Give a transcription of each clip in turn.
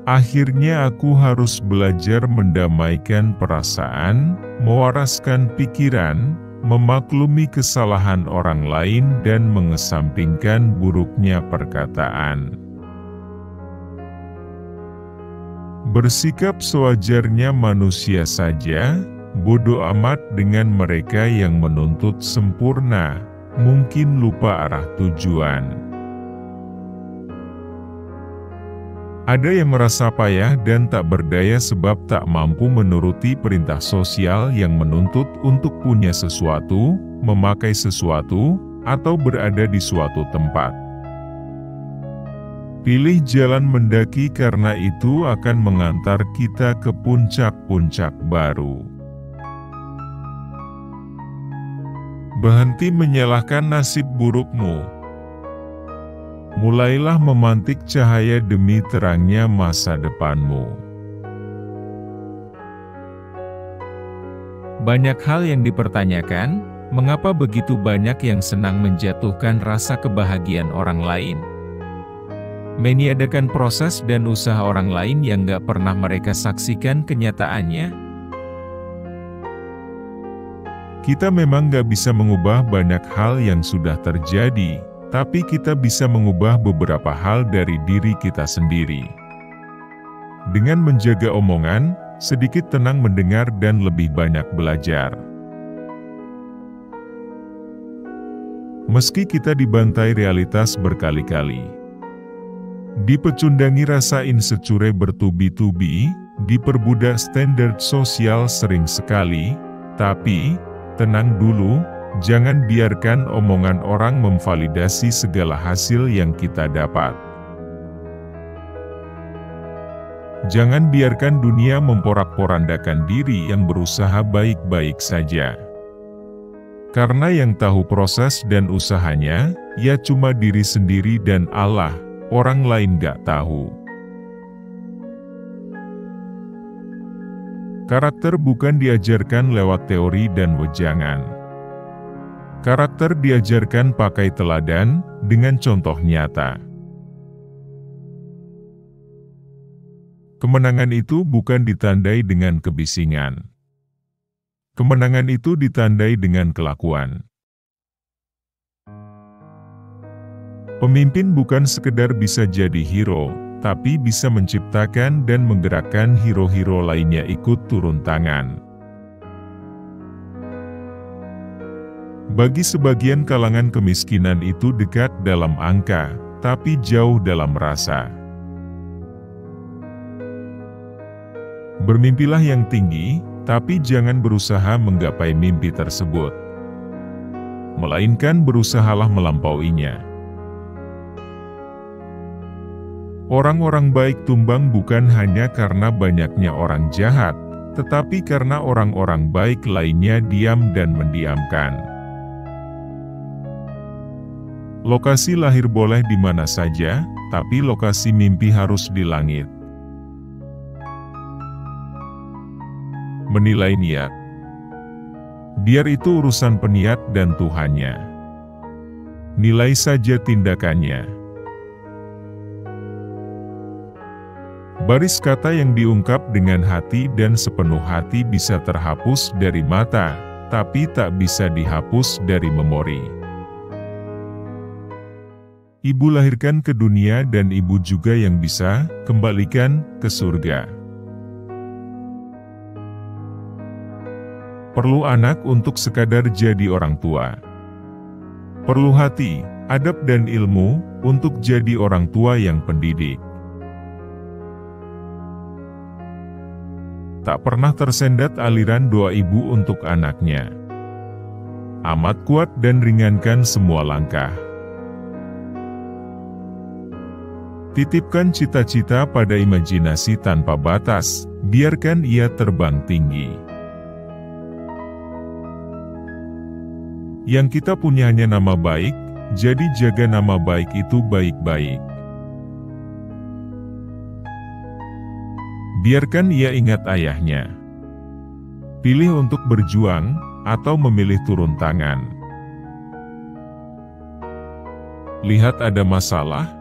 Akhirnya aku harus belajar mendamaikan perasaan, mewaraskan pikiran, memaklumi kesalahan orang lain dan mengesampingkan buruknya perkataan. Bersikap sewajarnya manusia saja, bodoh amat dengan mereka yang menuntut sempurna, mungkin lupa arah tujuan. Ada yang merasa payah dan tak berdaya sebab tak mampu menuruti perintah sosial yang menuntut untuk punya sesuatu, memakai sesuatu, atau berada di suatu tempat. Pilih jalan mendaki karena itu akan mengantar kita ke puncak-puncak baru. Berhenti menyalahkan nasib burukmu. Mulailah memantik cahaya demi terangnya masa depanmu. Banyak hal yang dipertanyakan, mengapa begitu banyak yang senang menjatuhkan rasa kebahagiaan orang lain? Meniadakan proses dan usaha orang lain yang gak pernah mereka saksikan kenyataannya. Kita memang gak bisa mengubah banyak hal yang sudah terjadi, tapi kita bisa mengubah beberapa hal dari diri kita sendiri. Dengan menjaga omongan, sedikit tenang mendengar dan lebih banyak belajar. Meski kita dibantai realitas berkali-kali, dipecundangi rasa insecure bertubi-tubi, diperbudak standar sosial sering sekali, tapi tenang dulu. Jangan biarkan omongan orang memvalidasi segala hasil yang kita dapat. Jangan biarkan dunia memporak-porandakan diri yang berusaha baik-baik saja. Karena yang tahu proses dan usahanya, ya cuma diri sendiri dan Allah, orang lain gak tahu. Karakter bukan diajarkan lewat teori dan wejangan. Karakter diajarkan pakai teladan, dengan contoh nyata. Kemenangan itu bukan ditandai dengan kebisingan. Kemenangan itu ditandai dengan kelakuan. Pemimpin bukan sekedar bisa jadi hero, tapi bisa menciptakan dan menggerakkan hero-hero lainnya ikut turun tangan. Bagi sebagian kalangan kemiskinan itu dekat dalam angka, tapi jauh dalam rasa. Bermimpilah yang tinggi, tapi jangan berusaha menggapai mimpi tersebut. Melainkan berusahalah melampauinya. Orang-orang baik tumbang bukan hanya karena banyaknya orang jahat, tetapi karena orang-orang baik lainnya diam dan mendiamkan. Lokasi lahir boleh di mana saja, tapi lokasi mimpi harus di langit. Menilai niat. Biar itu urusan peniat dan Tuhannya. Nilai saja tindakannya. Baris kata yang diungkap dengan hati dan sepenuh hati bisa terhapus dari mata, tapi tak bisa dihapus dari memori. Ibu lahirkan ke dunia dan ibu juga yang bisa kembalikan ke surga. Perlu anak untuk sekadar jadi orang tua. Perlu hati, adab dan ilmu untuk jadi orang tua yang pendidik. Tak pernah tersendat aliran doa ibu untuk anaknya. Amat kuat dan ringankan semua langkah. Titipkan cita-cita pada imajinasi tanpa batas, biarkan ia terbang tinggi. Yang kita punya hanya nama baik, jadi jaga nama baik itu baik-baik. Biarkan ia ingat ayahnya. Pilih untuk berjuang, atau memilih turun tangan. Lihat ada masalah?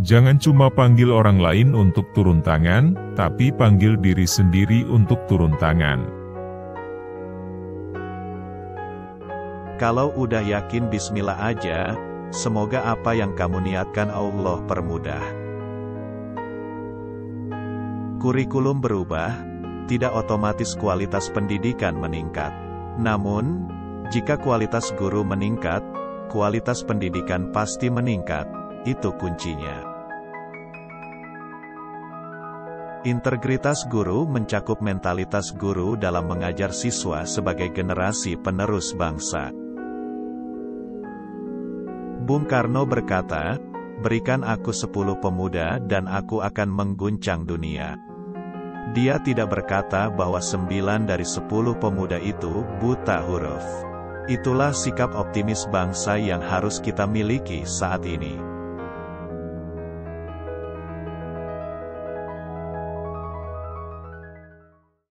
Jangan cuma panggil orang lain untuk turun tangan, tapi panggil diri sendiri untuk turun tangan. Kalau udah yakin bismillah aja, semoga apa yang kamu niatkan Allah permudah. Kurikulum berubah, tidak otomatis kualitas pendidikan meningkat. Namun, jika kualitas guru meningkat, kualitas pendidikan pasti meningkat. Itu kuncinya. Integritas guru mencakup mentalitas guru dalam mengajar siswa sebagai generasi penerus bangsa. Bung Karno berkata, "Berikan aku 10 pemuda dan aku akan mengguncang dunia." Dia tidak berkata bahwa 9 dari 10 pemuda itu buta huruf. Itulah sikap optimis bangsa yang harus kita miliki saat ini.